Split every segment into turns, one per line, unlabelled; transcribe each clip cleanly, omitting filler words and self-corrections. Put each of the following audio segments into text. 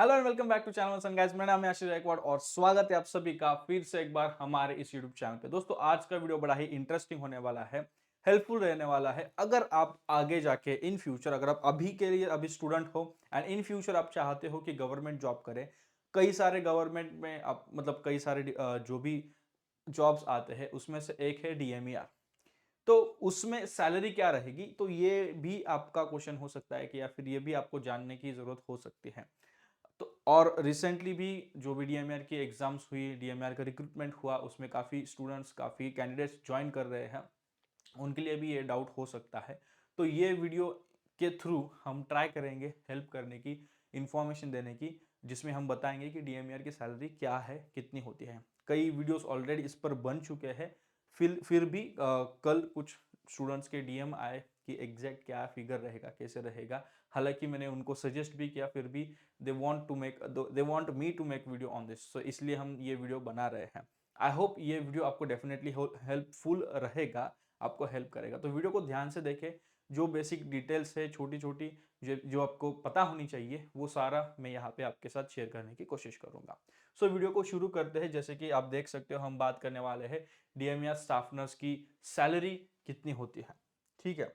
Hello and welcome back to channel सन guys. मेरा नाम है आशीष गायकवाड़ और स्वागत है आप सभी का फिर से एक बार हमारे इस यूट्यूब चैनल पे। दोस्तों आज का वीडियो बड़ा ही इंटरेस्टिंग होने वाला है, हेल्पफुल रहने वाला है। अगर आप आगे जाके इन फ्यूचर, अगर आप अभी के लिए अभी स्टूडेंट हो एंड इन फ्यूचर आप चाहते हो कि गवर्नमेंट जॉब करें, कई सारे गवर्नमेंट में आप मतलब कई सारे जो भी जॉब्स आते हैं उसमें से एक है डीएमईआर। तो उसमें सैलरी क्या रहेगी, तो ये भी आपका क्वेश्चन हो सकता है कि या फिर ये भी आपको जानने की जरूरत हो सकती है। तो और रिसेंटली भी जो भी डीएमआर की एग्जाम्स हुई, डीएमआर का रिक्रूटमेंट हुआ, उसमें काफ़ी स्टूडेंट्स, काफ़ी कैंडिडेट्स ज्वाइन कर रहे हैं, उनके लिए भी ये डाउट हो सकता है। तो ये वीडियो के थ्रू हम ट्राई करेंगे हेल्प करने की, इंफॉर्मेशन देने की, जिसमें हम बताएंगे कि डीएमआर की सैलरी क्या है, कितनी होती है। कई वीडियोस ऑलरेडी इस पर बन चुके हैं। फिर भी कल कुछ स्टूडेंट्स के डीएम आए कि एग्जैक्ट क्या फिगर रहेगा, कैसे रहेगा। हालांकि मैंने उनको सजेस्ट भी किया, फिर भी they want me to make video on this, so इसलिए हम ये वीडियो बना रहे हैं। आई होप ये वीडियो आपको डेफिनेटली हेल्पफुल रहेगा, आपको हेल्प करेगा। तो वीडियो को ध्यान से देखें। जो बेसिक डिटेल्स है, छोटी छोटी जो आपको पता होनी चाहिए, वो सारा मैं यहाँ पे आपके साथ शेयर करने की कोशिश करूंगा। सो वीडियो को शुरू करते हैं। जैसे कि आप देख सकते हो, हम बात करने वाले हैं डीएमईआर स्टाफ नर्स की सैलरी कितनी होती है। ठीक है,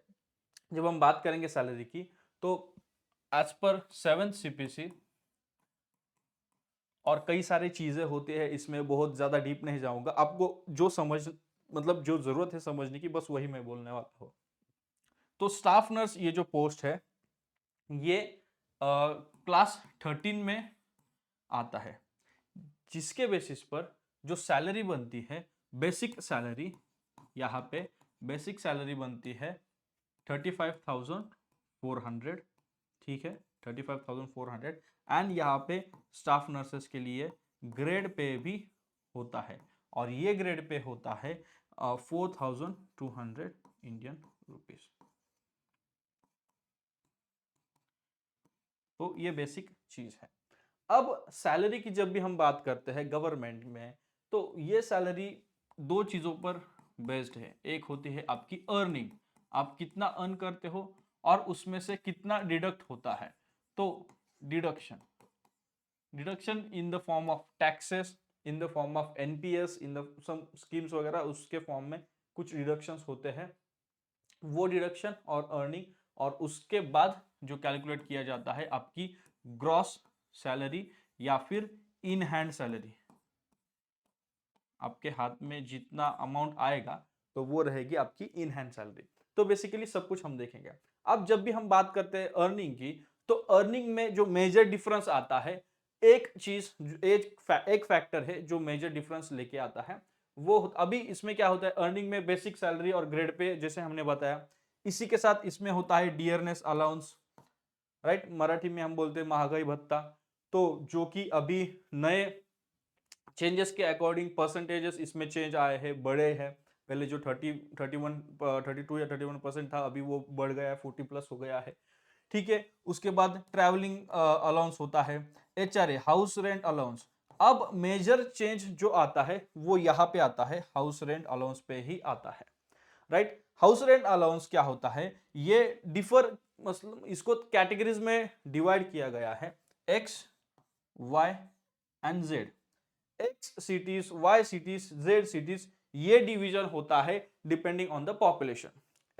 जब हम बात करेंगे सैलरी की, तो एज पर 7th सीपीसी और कई सारी चीजें होती है इसमें, बहुत ज्यादा डीप नहीं जाऊंगा। आपको जो समझ मतलब जो जरूरत है समझने की, बस वही मैं बोलने वाला हूँ। तो स्टाफ नर्स ये जो पोस्ट है, ये क्लास 13 में आता है, जिसके बेसिस पर जो सैलरी बनती है, बेसिक सैलरी, यहाँ पे बेसिक सैलरी बनती है 35,400। ठीक है, 35,400। एंड यहाँ पे स्टाफ नर्सेस के लिए ग्रेड पे भी होता है, और ये ग्रेड पे होता है 4,200 इंडियन रुपीज। तो ये बेसिक चीज है। अब सैलरी की जब भी हम बात करते हैं गवर्नमेंट में, तो ये सैलरी दो चीजों पर बेस्ड है। एक होती है आपकी अर्निंग, आप कितना अर्न करते हो, और उसमें से कितना डिडक्ट होता है। तो deduction deduction in the form of taxes, in the form of NPS, in the some schemes वगैरह, उसके फॉर्म में कुछ डिडक्शंस होते हैं। वो डिडक्शन और अर्निंग, और उसके बाद जो कैलकुलेट किया जाता है आपकी ग्रॉस सैलरी या फिर इन हैंड सैलरी। आपके हाथ में जितना अमाउंट आएगा, तो वो रहेगी आपकी इन हैंड सैलरी। तो बेसिकली सब कुछ हम देखेंगे। अब जब भी हम बात करते हैं अर्निंग की, तो अर्निंग में जो मेजर डिफरेंस आता है, एक चीज, एक फैक्टर है जो मेजर डिफरेंस लेके आता है, वो अभी इसमें क्या होता है, अर्निंग में बेसिक सैलरी और ग्रेड पे जैसे हमने बताया, इसी के साथ इसमें होता है डियरनेस अलाउंस, राइट, मराठी में हम बोलते हैं महागाई भत्ता। तो जो कि अभी नए चेंजेस के अकॉर्डिंग परसेंटेजेस इसमें चेंज आए हैं, बड़े हैं। पहले जो 32 या 31% था, अभी वो बढ़ गया है, 40+ हो गया है। ठीक है, उसके बाद ट्रैवलिंग अलाउंस होता है, एचआरए हाउस रेंट अलाउंस। अब मेजर चेंज जो आता है वो यहाँ पे आता है, हाउस रेंट अलाउंस पे ही आता है, राइट। हाउस रेंट अलाउंस क्या होता है, ये डिफर, मतलब इसको कैटेगरीज में डिवाइड किया गया है, X, Y and Z. X cities, Y cities, Z cities, ये डिवीजन होता है डिपेंडिंग ऑन द पॉपुलेशन।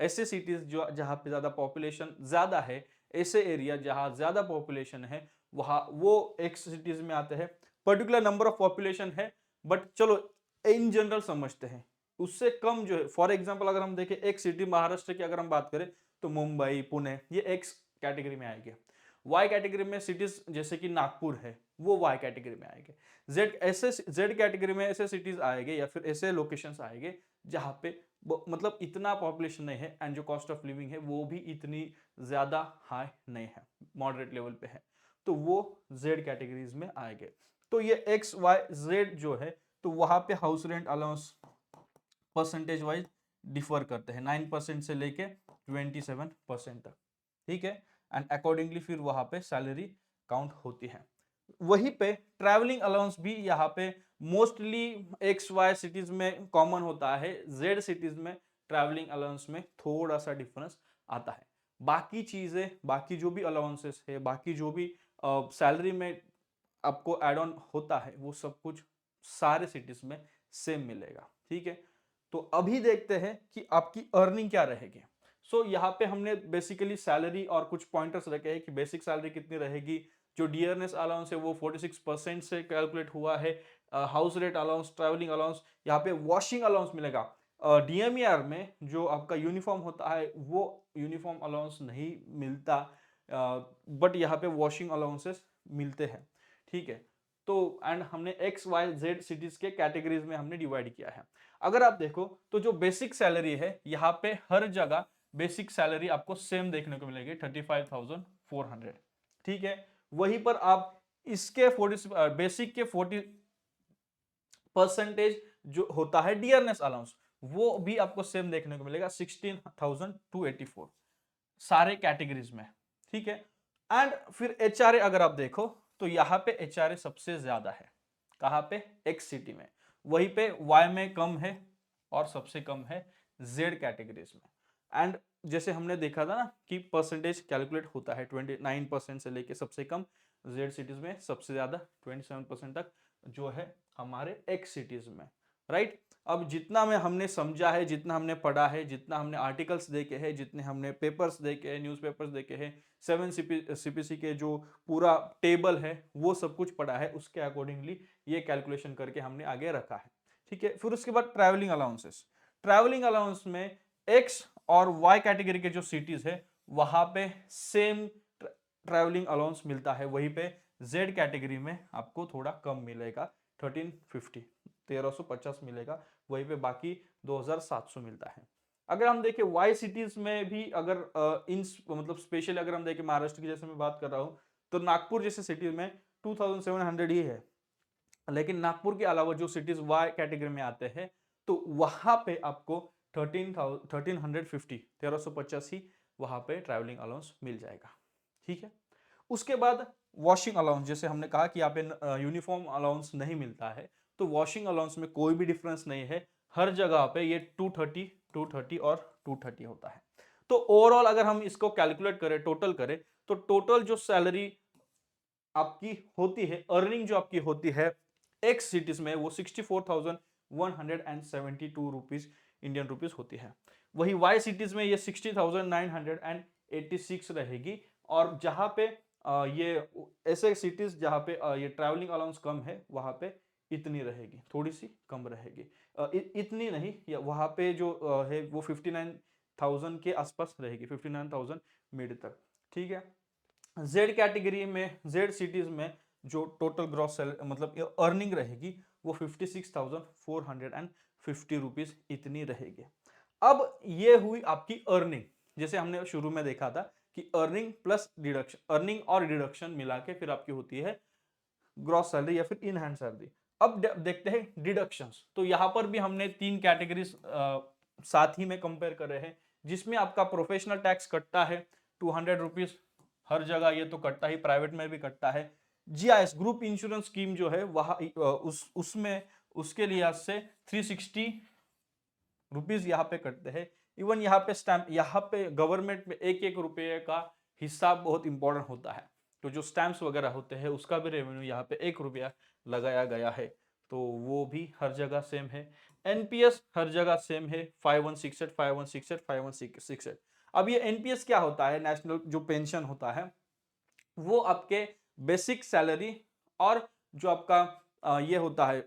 ऐसे सिटीज जो जहां पे ज्यादा पॉपुलेशन ज्यादा है, ऐसे एरिया जहां ज्यादा पॉपुलेशन है, वहां वो एक्स सिटीज में आते हैं। पर्टिकुलर नंबर ऑफ पॉपुलेशन है, बट चलो इन जनरल समझते हैं। उससे कम जो है, फॉर एग्जाम्पल अगर हम देखें एक सिटी महाराष्ट्र की अगर हम बात करें, तो मुंबई, पुणे, ये एक्स कैटेगरी में आएंगे। वाई कैटेगरी में सिटीज जैसे कि नागपुर है, वो वाई कैटेगरी में आएंगे। जेड कैटेगरी में ऐसे सिटीज आएंगे या फिर ऐसे लोकेशंस आएंगे जहां पे मतलब इतना पॉपुलेशन नहीं है, एंड जो कॉस्ट ऑफ लिविंग है वो भी इतनी ज्यादा हाई नहीं है, मॉडरेट लेवल पे है, तो वो जेड कैटेगरीज में आएंगे। तो ये एक्स वाई जेड जो है, तो वहां पे house rent allowance percentage wise differ करते हैं, 9% से लेके 27% तक। ठीक है, एंड अकॉर्डिंगली फिर वहां पे सैलरी काउंट होती है। वहीं पे ट्रैवलिंग अलाउंस भी यहाँ पे मोस्टली एक्स वाई सिटीज में कॉमन होता है, जेड सिटीज में ट्रैवलिंग अलाउंस में थोड़ा सा डिफरेंस आता है। बाकी चीजें, बाकी जो भी अलाउंसेस है, बाकी जो भी सैलरी में आपको एड ऑन होता है वो सब कुछ सारे सिटीज में सेम मिलेगा। ठीक है, तो अभी देखते हैं कि आपकी अर्निंग क्या रहेगी। सो यहाँ पे हमने बेसिकली सैलरी और कुछ पॉइंटर्स रखे हैं कि बेसिक सैलरी कितनी रहेगी, जो डियरनेस अलाउंस है वो 46% से कैलकुलेट हुआ है, house rent allowance, travelling allowance, यहाँ पे वॉशिंग अलाउंस मिलेगा। डीएमईआर में जो आपका यूनिफॉर्म होता है वो यूनिफॉर्म अलाउंस नहीं मिलता, बट यहाँ पे वॉशिंग अलाउंसेस मिलते हैं। ठीक है, तो एंड हमने एक्स वाई जेड सिटीज के कैटेगरीज में हमने डिवाइड किया है। अगर आप देखो तो जो बेसिक सैलरी है यहाँ पे हर जगह बेसिक सैलरी आपको सेम देखने को मिलेगी 35,400। ठीक है, वहीं पर आप इसके 40 बेसिक के 40% जो होता है डियरनेस अलाउंस वो भी आपको सेम देखने को मिलेगा 16,284 सारे कैटेगरीज में। ठीक है, एंड फिर एचआरए अगर आप देखो तो यहाँ पे एचआरए सबसे ज्यादा है, कहाँ पे, एक्स सिटी में, वहीं पे वाई में कम है और सबसे कम है जेड कैटेगरीज में। एंड जैसे हमने देखा था ना कि परसेंटेज कैलकुलेट होता है 29% से लेके सबसे कम, जेड सिटीज में सबसे ज्यादा 27% तक जो है हमारे एक्स सिटीज में। राइट, अब जितना में हमने समझा है, जितना हमने पढ़ा है, जितना हमने आर्टिकल्स देखे हैं, जितने हमने पेपर्स देखे हैं, न्यूज़पेपर्स देखे हैं, 7 सीपीसी के जो पूरा टेबल है वो सब कुछ पढ़ा है, उसके अकॉर्डिंगली ये कैलकुलेशन करके हमने आगे रखा है। ठीक है, फिर उसके बाद ट्रैवलिंग अलाउंसेस। ट्रैवलिंग अलाउंस में एक्स और वाई कैटेगरी के जो सिटीज है वहां पे सेम ट्रैवलिंग अलाउंस मिलता है, वहीं पे जेड कैटेगरी में आपको थोड़ा कम मिलेगा, 1350 मिलेगा, वहीं पे बाकी 2700 मिलता है। अगर हम देखें वाई सिटीज में भी, अगर इन मतलब स्पेशली अगर हम देखें महाराष्ट्र की, जैसे मैं बात कर रहा हूँ, तो नागपुर जैसे सिटीज में 2700 ही है, लेकिन नागपुर के अलावा जो सिटीज वाई कैटेगरी में आते हैं तो वहां पे आपको 1350 1350 ही वहां पे ट्रैवलिंग अलाउंस मिल जाएगा। ठीक है, उसके बाद वॉशिंग अलाउंस, जैसे हमने कहा कि यहाँ पे यूनिफॉर्म अलाउंस नहीं मिलता है, तो वॉशिंग अलाउंस में कोई भी डिफरेंस नहीं है, हर जगह पे ये 230 और 230 होता है। तो ओवरऑल अगर हम इसको कैलकुलेट करें, टोटल करें, तो टोटल जो सैलरी आपकी होती है, अर्निंग जो आपकी होती है एक्स सिटीज में, वो 64,172 रुपीज इंडियन रुपीज होती है। वही वाई सिटीज में ये 60,986 रहेगी, और जहां पे ये ऐसे सिटीज जहां पे ये ट्रैवलिंग अलाउंस कम है वहां पे इतनी रहेगी, थोड़ी सी कम रहेगी, इतनी नहीं, या वहां पे जो है वो 59,000 के आसपास रहेगी, 59,000 मिड तक। ठीक है, जेड कैटेगरी में, जेड सिटीज में जो टोटल ग्रॉस मतलब अर्निंग रहेगी वो 56,450 रुपीज इतनी रहेगी। अब ये हुई आपकी अर्निंग, जैसे हमने शुरू में देखा था कि अर्निंग प्लस डिडक्शन, अर्निंग और डिडक्शन मिला के फिर आपकी होती है ग्रॉस सैलरी या फिर इन हैंड सैलरी। अब देखते हैं डिडक्शंस, तो यहां पर भी हमने 3 कैटेगरीज साथ ही में कंपेयर कर रहे हैं, जिसमें आपका प्रोफेशनल टैक्स कटता है 200 रुपीज, हर जगह ये तो कटता ही, प्राइवेट में भी कटता है। जीआईएस ग्रुप इंश्योरेंस स्कीम जो है वहां उसमें उसके लिहाज से 360 रुपीज यहाँ पे कटते हैं। इवन यहाँ पे स्टैंप, यहाँ पे गवर्नमेंट में एक एक रुपये का हिसाब बहुत इंपॉर्टेंट होता है, तो जो स्टैंप्स वगैरह होते हैं उसका भी रेवेन्यू यहाँ पे 1 रुपया लगाया गया है, तो वो भी हर जगह सेम है। एनपीएस हर जगह सेम है, 5168 5168 5168। अब ये एनपीएस क्या होता है, नेशनल जो पेंशन होता है, वो आपके बेसिक सैलरी और जो आपका ये होता है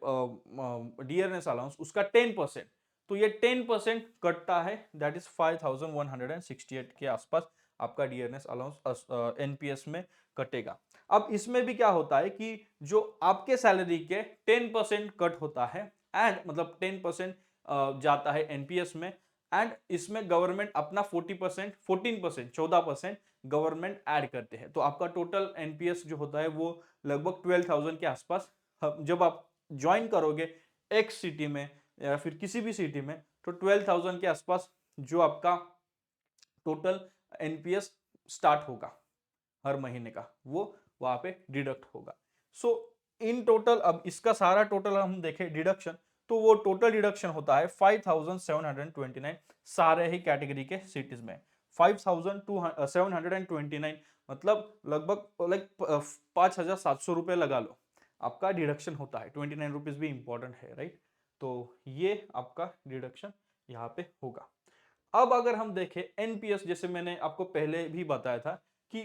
डियरनेस अलाउंस उसका 10%, तो ये 10% कटता है, दैट इज 5,168 के आसपास आपका डियरनेस अलाउंस एनपीएस में कटेगा। अब इसमें भी क्या होता है कि जो आपके सैलरी के 10% कट होता है, एंड मतलब 10% जाता है एनपीएस में, एंड इसमें गवर्नमेंट अपना 40% 14% 14% गवर्नमेंट ऐड करते हैं, तो आपका टोटल एनपीएस जो होता है वो लगभग 12,000 के आसपास। जब आप ज्वाइन करोगे एक्स सिटी में या फिर किसी भी सिटी में, तो 12,000 के आसपास जो आपका टोटल एनपीएस स्टार्ट होगा हर महीने का, वो वहां पे डिडक्ट होगा। सो इन टोटल, अब इसका सारा टोटल हम देखें डिडक्शन, तो वो टोटल डिडक्शन होता है 5,729 सारे ही कैटेगरी के सिटीज में, 5,729 मतलब लगभग लाइक 5,700 रुपये लगा लो आपका डिडक्शन होता है। 29 रुपीज भी इंपॉर्टेंट है, राइट। तो ये आपका डिडक्शन यहाँ पे होगा। अब अगर हम देखें एनपीएस, जैसे मैंने आपको पहले भी बताया था कि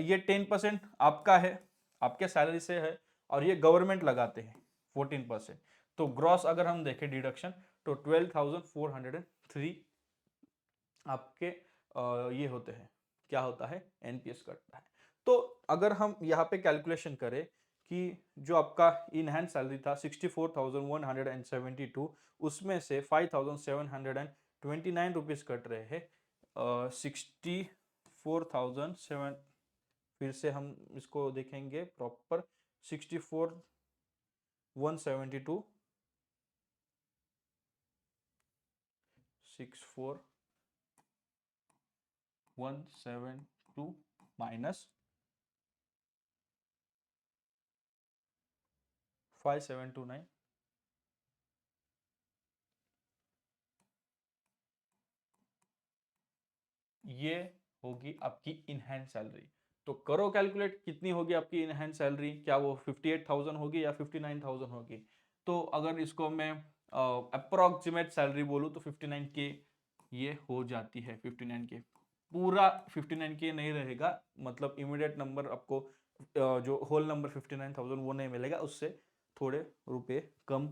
ये 10% आपका है, आपके सैलरी से है, और ये गवर्नमेंट लगाते हैं 14%। तो ग्रॉस अगर हम देखें डिडक्शन तो 12,403 आपके ये होते हैं, क्या होता है, एनपीएस कटता है। तो अगर हम यहाँ पे कैलकुलेशन करें कि जो आपका इन हैंड सैलरी था 64,172, उसमें से 5,729 रुपीज कट रहे हैं। 64,007, फिर से हम इसको देखेंगे प्रॉपर, 64,172 64,172 माइनस 5,729, ये होगी आपकी इन हैंड सैलरी। तो करो कैलकुलेट कितनी होगी आपकी इन हैंड सैलरी, क्या वो 58,000 होगी या 59,000 होगी। तो अगर इसको मैं अप्रोक्सीमेट सैलरी बोलूँ तो 59K ये हो जाती है। 59K पूरा 59K नहीं रहेगा, मतलब इमीडिएट नंबर आपको जो होल नंबर 59,000 वो नहीं मिलेगा, उससे थोड़े रुपए कम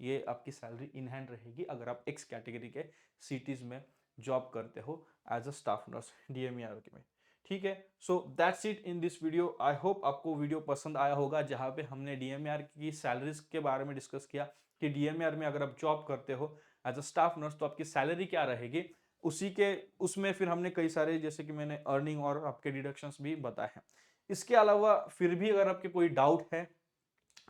ये आपकी सैलरी इन हैंड रहेगी अगर आप एक्स कैटेगरी के सिटीज में जॉब करते हो as a staff nurse DMER में। ठीक है, so that's it in this video. I hope आपको वीडियो पसंद आया होगा, जहां पे हमने डीएमईआर की सैलरीज के बारे में डिस्कस किया कि डीएमईआर में अगर आप जॉब करते हो एज अ स्टाफ नर्स तो आपकी सैलरी क्या रहेगी, उसी के उसमें फिर हमने कई सारे, जैसे कि मैंने अर्निंग और आपके डिडक्शंस भी बताए हैं। इसके अलावा फिर भी अगर आपके कोई डाउट है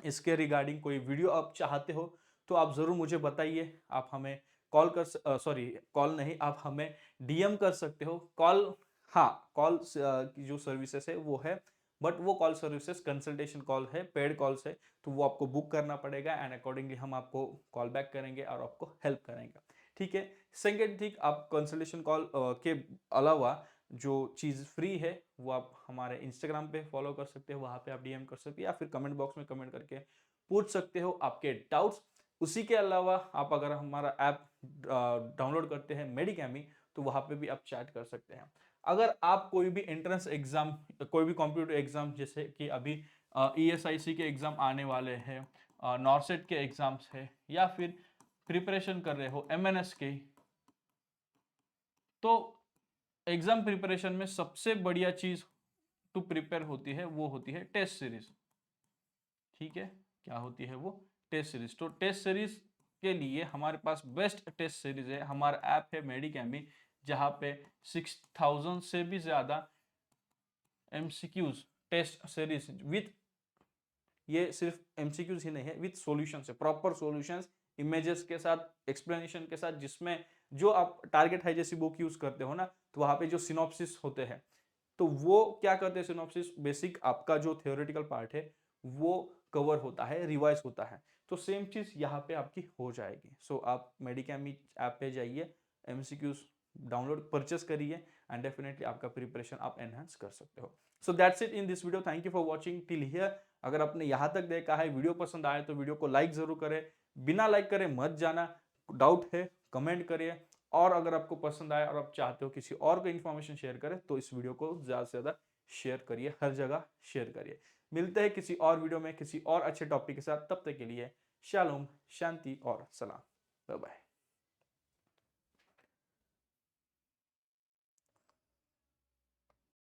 इसके रिगार्डिंग, कोई वीडियो आप चाहते हो, तो आप ज़रूर मुझे बताइए। आप हमें कॉल कर सॉरी कॉल नहीं, आप हमें डीएम कर सकते हो। कॉल, हाँ, कॉल की जो सर्विसेज है वो है, बट वो कॉल सर्विसेज कंसल्टेशन कॉल है, पेड कॉल्स है, तो वो आपको बुक करना पड़ेगा एंड अकॉर्डिंगली हम आपको कॉल बैक करेंगे और आपको हेल्प करेंगे। ठीक है, सेकेंड थिंग, आप कंसल्टेशन कॉल के अलावा जो चीज़ फ्री है वो आप हमारे इंस्टाग्राम पे फॉलो कर सकते हो, वहाँ पे आप डीएम कर सकते हो या फिर कमेंट बॉक्स में कमेंट करके पूछ सकते हो आपके डाउट्स। उसी के अलावा आप अगर हमारा ऐप डाउनलोड करते हैं मेडिकैमी, तो वहाँ पे भी आप चैट कर सकते हैं। अगर आप कोई भी एंट्रेंस एग्जाम, कोई भी कॉम्पिटिटिव एग्जाम, जैसे कि अभी ईएसआईसी के एग्जाम आने वाले हैं, नॉर्सेट के एग्जाम्स है, या फिर प्रिपरेशन कर रहे हो एमएनएस के, तो एग्जाम प्रिपरेशन में सबसे बढ़िया चीज टू प्रिपेयर होती है वो होती है टेस्ट सीरीज। ठीक है, क्या होती है वो, टेस्ट सीरीज। तो टेस्ट सीरीज के लिए हमारे पास बेस्ट टेस्ट सीरीज है, हमारा ऐप है मेडिकैमी, जहां पे 6,000 से भी ज्यादा एमसीक्यूज टेस्ट सीरीज विथ, ये सिर्फ एमसीक्यूज ही नहीं है, विथ सॉल्यूशंस है, प्रॉपर सॉल्यूशंस, इमेजेस के साथ, एक्सप्लेनेशन के साथ, जिसमें जो आप टारगेट है जैसी बुक यूज करते हो ना, तो वहां पे जो सिनॉप्सिस होते हैं, तो वो क्या करते हैं, सिनॉप्सिस बेसिक आपका जो थियोरेटिकल पार्ट है वो कवर होता है, रिवाइज होता है। तो सेम चीज यहाँ पे आपकी हो जाएगी। सो आप मेडिकैमी ऐप पे जाइए, एमसीक्यूज डाउनलोड परचेस करिए एंड डेफिनेटली आपका प्रिपरेशन आप एनहांस कर सकते हो। So that's it in this video, thank you for watching till here. अगर आपने यहाँ तक देखा है, वीडियो पसंद आए तो वीडियो को लाइक जरूर करें, बिना लाइक करे मत जाना, डाउट है कमेंट करिए, और अगर आपको पसंद आया और आप चाहते हो किसी और को इन्फॉर्मेशन शेयर करें तो इस वीडियो को ज्यादा से ज्यादा शेयर करिए, हर जगह शेयर करिए। मिलते हैं किसी और वीडियो में किसी और अच्छे टॉपिक के साथ, तब तक के लिए शालोम, शांति और सलाम, बाय बाय।